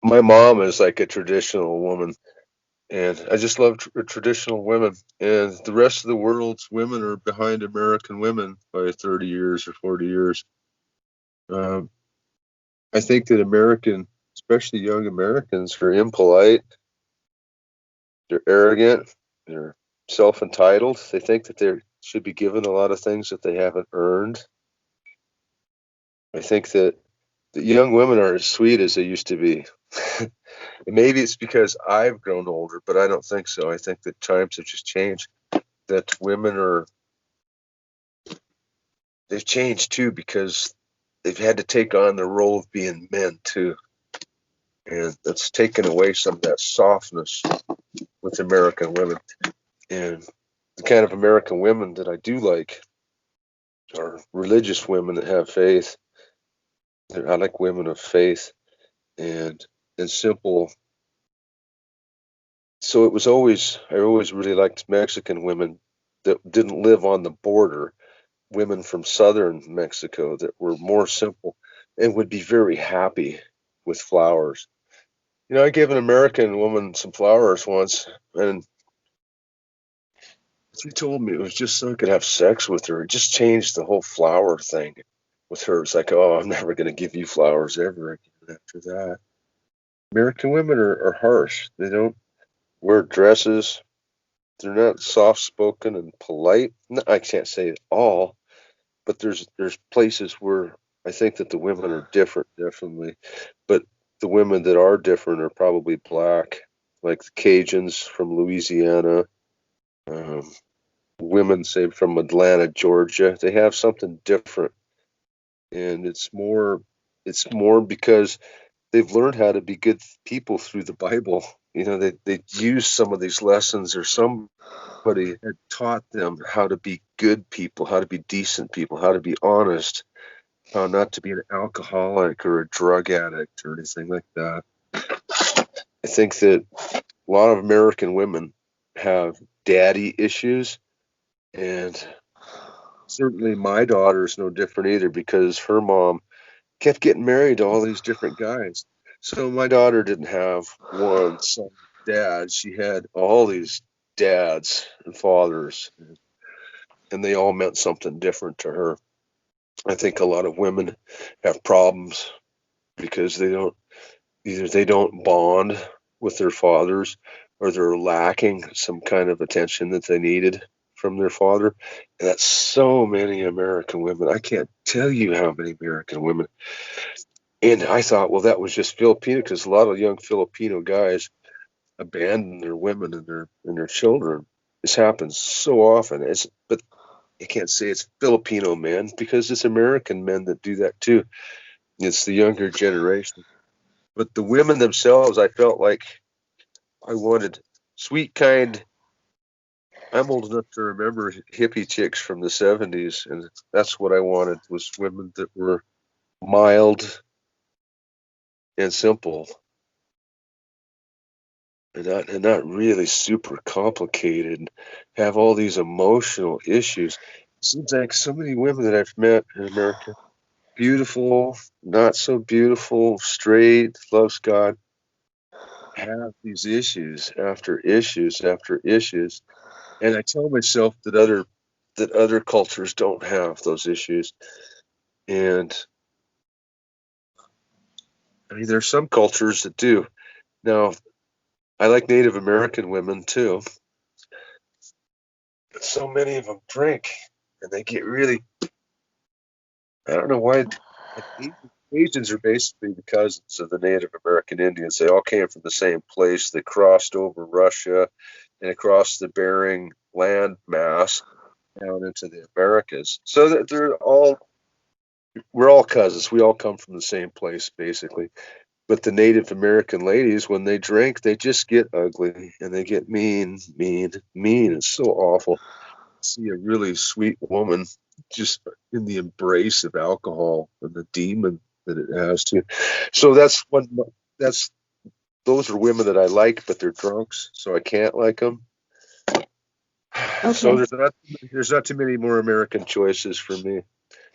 my mom is like a traditional woman, and I just love traditional women. And the rest of the world's women are behind American women by 30 years or 40 years. Um, I think that especially young Americans, are impolite, they're arrogant, they're self-entitled. They think that they should be given a lot of things that they haven't earned. I think that the young women are as sweet as they used to be. Maybe it's because I've grown older, but I don't think so. I think that times have just changed. That they've changed too because they've had to take on the role of being men too. And that's taken away some of that softness with American women. And the kind of American women that I do like are religious women that have faith. I like women of faith and simple. So I always really liked Mexican women that didn't live on the border, women from southern Mexico that were more simple and would be very happy with flowers. I gave an American woman some flowers once, and she told me it was just so I could have sex with her. It just changed the whole flower thing with her. It's like, oh, I'm never going to give you flowers ever again after that. American women are harsh. They don't wear dresses. They're not soft spoken and polite. No, I can't say it all, but there's places where I think that the women are different, definitely. But the women that are different are probably black, like the Cajuns from Louisiana, um, women say from Atlanta, Georgia. They have something different, and it's more because they've learned how to be good people through the Bible. They use some of these lessons, or somebody had taught them how to be good people, how to be decent people, how to be honest, how not to be an alcoholic or a drug addict or anything like that. I think that a lot of American women have daddy issues, and certainly my daughter's no different either because her mom kept getting married to all these different guys. So my daughter didn't have one son dad. She had all these dads and fathers, and they all meant something different to her. I think a lot of women have problems because they don't bond with their fathers, or they're lacking some kind of attention that they needed from their father. And that's so many American women. I can't tell you how many American women. And I thought, well, that was just Filipino, because a lot of young Filipino guys abandon their women and their children. This happens so often. But you can't say it's Filipino men, because it's American men that do that too. It's the younger generation. But the women themselves, I felt like I wanted sweet, kind. I'm old enough to remember hippie chicks from the 70s, and that's what I wanted, was women that were mild and simple, and not really super complicated, and have all these emotional issues. It seems like so many women that I've met in America, beautiful, not so beautiful, straight, loves God, have these issues after issues after issues. And I tell myself that other cultures don't have those issues. And I mean, there's some cultures that do. Now, I like Native American women too, but so many of them drink, and they get really, I don't know why. Asians are basically the cousins of the Native American Indians. They all came from the same place. They crossed over Russia and across the Bering land mass down into the Americas. So that we're all cousins. We all come from the same place, basically. But the Native American ladies, when they drink, they just get ugly, and they get mean, mean, mean. It's so awful. See a really sweet woman just in the embrace of alcohol and the demon that it has to. So that's those are women that I like, but they're drunks, so I can't like them. So Okay. there's not too many more American choices for me.